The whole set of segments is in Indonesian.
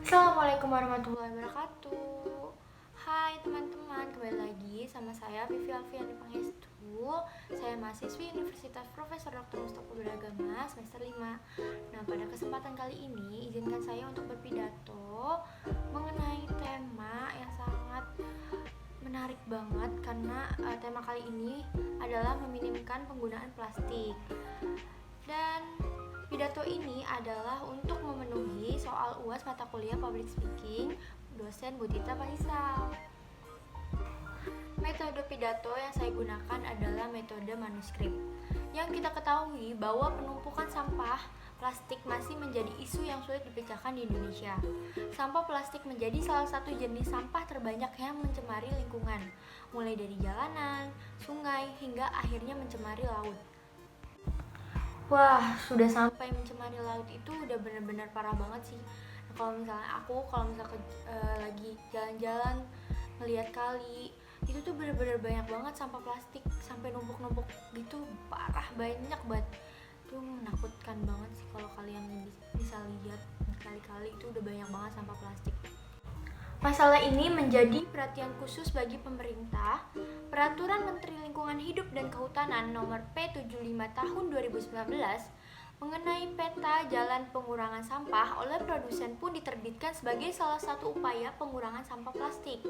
Assalamualaikum warahmatullahi wabarakatuh. Hai teman-teman, kembali lagi sama saya Vivi Alfiani Pangestu. Saya mahasiswi Universitas Profesor Dr. Mustopo Beragama semester 5. Nah, pada kesempatan kali ini izinkan saya untuk berpidato mengenai tema yang sangat menarik banget karena tema kali ini adalah meminimkan penggunaan plastik. Dan pidato ini adalah untuk memenuhi soal UAS mata kuliah Public Speaking dosen Budita Faisal. Metode pidato yang saya gunakan adalah metode manuskrip. Yang kita ketahui bahwa penumpukan sampah plastik masih menjadi isu yang sulit dipecahkan di Indonesia. Sampah plastik menjadi salah satu jenis sampah terbanyak yang mencemari lingkungan, mulai dari jalanan, sungai, hingga akhirnya mencemari laut. Wah, sudah sampai mencemari laut itu udah benar-benar parah banget sih. Nah, kalau misalnya lagi jalan-jalan ngelihat kali, itu tuh benar-benar banyak banget sampah plastik sampai numpuk-numpuk gitu, parah banyak banget. Itu menakutkan banget sih kalau kalian bisa lihat kali-kali itu udah banyak banget sampah plastik. Masalah ini menjadi perhatian khusus bagi pemerintah. Peraturan Menteri Lingkungan Hidup dan Kehutanan Nomor P75 Tahun 2019 mengenai peta jalan pengurangan sampah oleh produsen pun diterbitkan sebagai salah satu upaya pengurangan sampah plastik.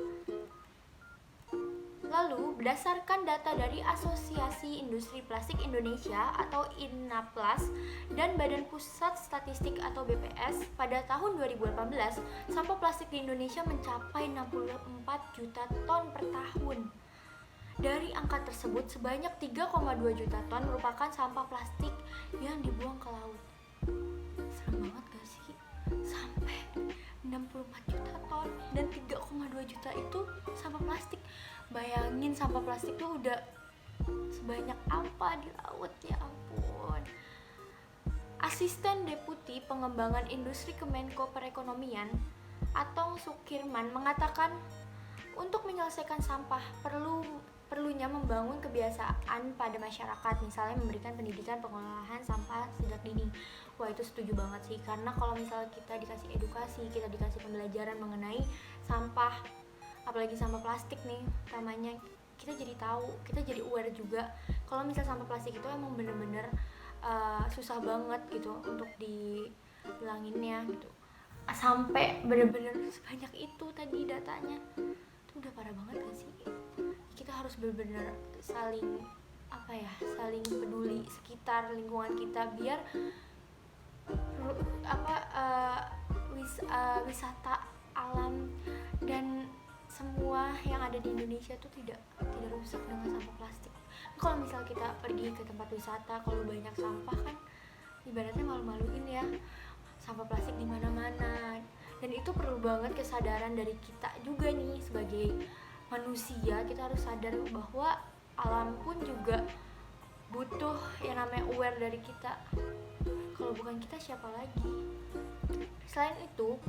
Lalu, berdasarkan data dari Asosiasi Industri Plastik Indonesia atau INAPLAS dan Badan Pusat Statistik atau BPS, pada tahun 2018, sampah plastik di Indonesia mencapai 64 juta ton per tahun. Dari angka tersebut, sebanyak 3,2 juta ton merupakan sampah plastik yang dibuang ke laut. Serem banget gak sih? Sampai 64 juta ton dan 3,2 juta itu sampah plastik. Bayangin sampah plastik tuh udah sebanyak apa di laut, ya ampun. Asisten Deputi Pengembangan Industri Kemenko Perekonomian Atong Sukirman mengatakan untuk menyelesaikan sampah perlunya membangun kebiasaan pada masyarakat, misalnya memberikan pendidikan pengolahan sampah sejak dini. Wah, itu setuju banget sih, karena kalau misalnya kita dikasih edukasi, kita dikasih pembelajaran mengenai sampah, apalagi sampah plastik nih utamanya, kita jadi tahu, kita jadi aware juga kalau misalnya sampah plastik itu emang bener-bener susah banget gitu untuk dihilanginnya gitu, sampai bener-bener sebanyak itu tadi datanya. Itu udah parah banget gak sih? Kita harus bener-bener saling peduli sekitar lingkungan kita biar wisata alam dan semua yang ada di Indonesia tuh tidak rusak dengan sampah plastik. Kalau misal kita pergi ke tempat wisata, kalau banyak sampah kan ibaratnya malu-maluin ya, sampah plastik di mana-mana. Dan itu perlu banget kesadaran dari kita juga nih sebagai manusia. Kita harus sadar bahwa alam pun juga butuh yang namanya aware dari kita. Kalau bukan kita, siapa lagi? Selain itu,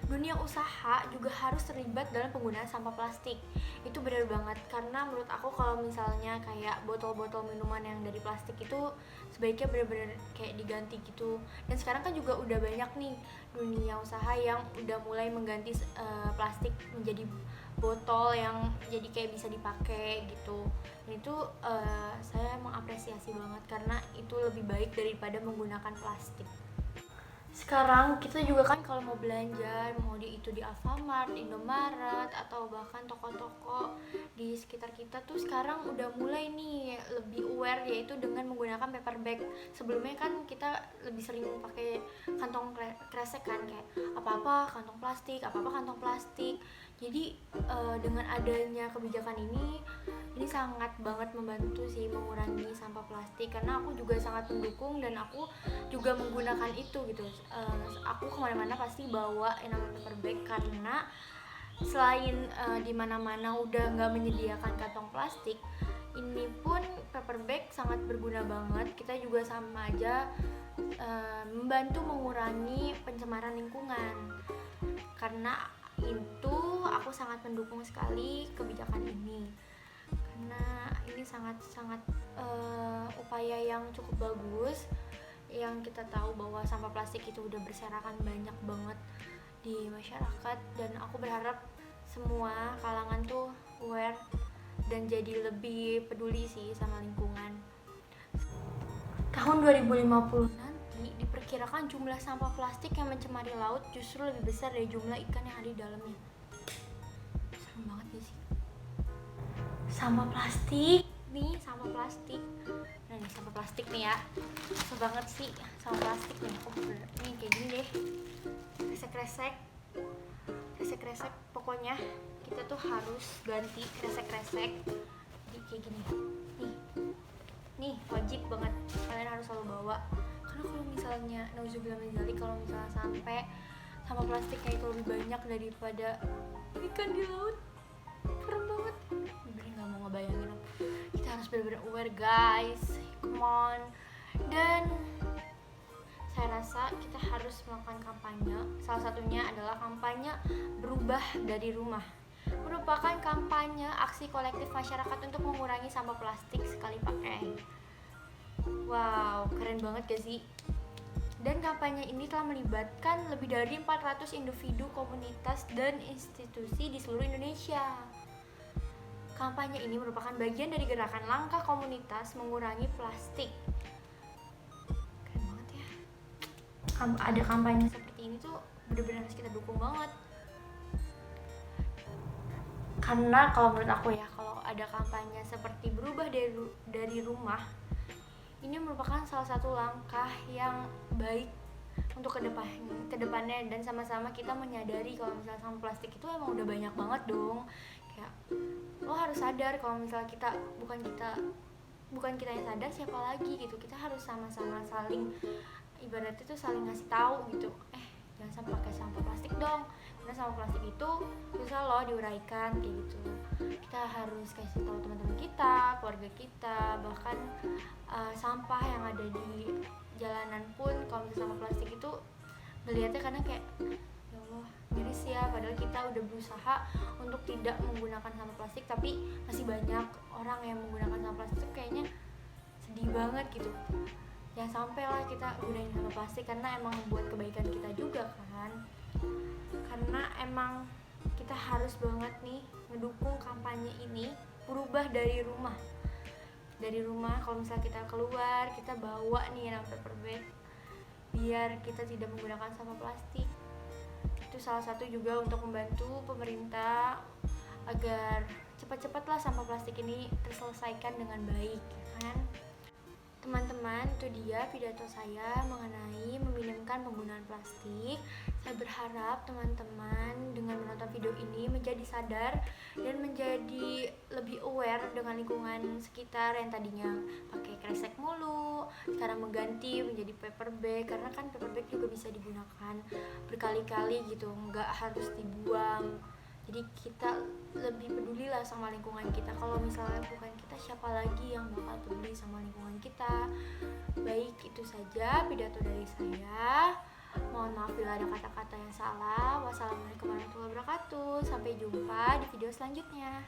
dunia usaha juga harus terlibat dalam penggunaan sampah plastik. Itu benar banget, karena menurut aku kalau misalnya kayak botol-botol minuman yang dari plastik itu sebaiknya benar-benar kayak diganti gitu. Dan sekarang kan juga udah banyak nih dunia usaha yang udah mulai mengganti plastik menjadi botol yang jadi kayak bisa dipakai gitu. Dan itu saya mengapresiasi banget karena itu lebih baik daripada menggunakan plastik. Sekarang kita juga kan kalau mau belanja, mau di Alfamart, Indomaret, atau bahkan toko-toko di sekitar kita tuh sekarang udah mulai nih lebih aware, yaitu dengan menggunakan paper bag. Sebelumnya kan kita lebih sering pakai kantong kresek kan, kayak apa-apa kantong plastik. Jadi dengan adanya kebijakan ini sangat banget membantu sih mengurangi sampah plastik, karena aku juga sangat mendukung dan aku juga menggunakan itu gitu. Aku kemana-mana pasti bawa yang namanya paper bag, karena selain di mana-mana udah nggak menyediakan kantong plastik, ini pun paper bag sangat berguna banget. Kita juga sama aja membantu mengurangi pencemaran lingkungan. Karena itu aku sangat mendukung sekali kebijakan ini, karena ini sangat upaya yang cukup bagus, yang kita tahu bahwa sampah plastik itu udah berserakan banyak banget di masyarakat, dan aku berharap semua kalangan tuh aware dan jadi lebih peduli sih sama lingkungan. Tahun 2050 nanti diperkirakan jumlah sampah plastik yang mencemari laut justru lebih besar dari jumlah ikan yang ada di dalamnya. Serem banget gak sih? Sampah plastik nih, sampah plastik. Nah nih sampah plastik nih ya, susah banget sih sampah plastik nih. Nih kayak gini deh, kresek-kresek, pokoknya kita tuh harus ganti kresek-kresek. Jadi kayak gini nih wajib banget kalian harus selalu bawa, karena kalau misalnya nauzubillah min dzalik, kalau misalnya sampai sampah plastiknya itu lebih banyak daripada ikan di laut, serem banget. Bener nggak mau ngebayangin. Kita harus benar-benar aware guys, come on. Dan saya rasa kita harus melakukan kampanye. Salah satunya adalah kampanye berubah dari rumah, merupakan kampanye aksi kolektif masyarakat untuk mengurangi sampah plastik sekali pakai. Wow, keren banget gak sih? Dan kampanye ini telah melibatkan lebih dari 400 individu, komunitas, dan institusi di seluruh Indonesia. Kampanye ini merupakan bagian dari gerakan langkah komunitas mengurangi plastik. Keren banget ya. Ada kampanye seperti ini tuh benar-benar harus kita dukung banget. Karena kalau menurut aku ya, kalau ada kampanye seperti berubah dari rumah, ini merupakan salah satu langkah yang baik untuk kedepannya, dan sama-sama kita menyadari kalau misalnya sampah plastik itu emang udah banyak banget dong. Kayak lo harus sadar kalau misalnya bukan kita yang sadar, siapa lagi gitu. Kita harus sama-sama saling, ibaratnya tuh saling ngasih tahu gitu, jangan sampai pakai sampah plastik dong, karena sampah plastik itu susah loh diuraikan kayak gitu. Kita harus kasih tahu teman-teman kita, keluarga kita, bahkan sampah yang ada di jalanan pun, kalau misalnya sampah plastik itu ngelihatnya kadang kayak ya Allah miris ya, padahal kita udah berusaha untuk tidak menggunakan sampah plastik, tapi masih banyak orang yang menggunakan sampah plastik. Kayaknya sedih banget gitu. Jangan sampai lah kita gunain sampah plastik, karena emang buat kebaikan kita juga kan. Karena emang kita harus banget nih ngedukung kampanye ini, berubah dari rumah. Kalau misalnya kita keluar, kita bawa nih paper bag biar kita tidak menggunakan sampah plastik. Itu salah satu juga untuk membantu pemerintah agar cepat-cepatlah sampah plastik ini terselesaikan dengan baik, kan? Teman-teman, itu dia pidato saya mengenai meminimkan penggunaan plastik. Saya berharap teman-teman dengan menonton video ini menjadi sadar dan menjadi lebih aware dengan lingkungan sekitar yang tadinya pakai kresek mulu, sekarang mengganti menjadi paper bag, karena kan paper bag juga bisa digunakan berkali-kali gitu, nggak harus dibuang. Jadi kita lebih peduli lah sama lingkungan kita. Kalau misalnya bukan kita, siapa lagi yang bakal peduli sama lingkungan kita? Baik, itu saja pidato dari saya. Mohon maaf bila ada kata-kata yang salah. Wassalamualaikum warahmatullahi wabarakatuh. Sampai jumpa di video selanjutnya.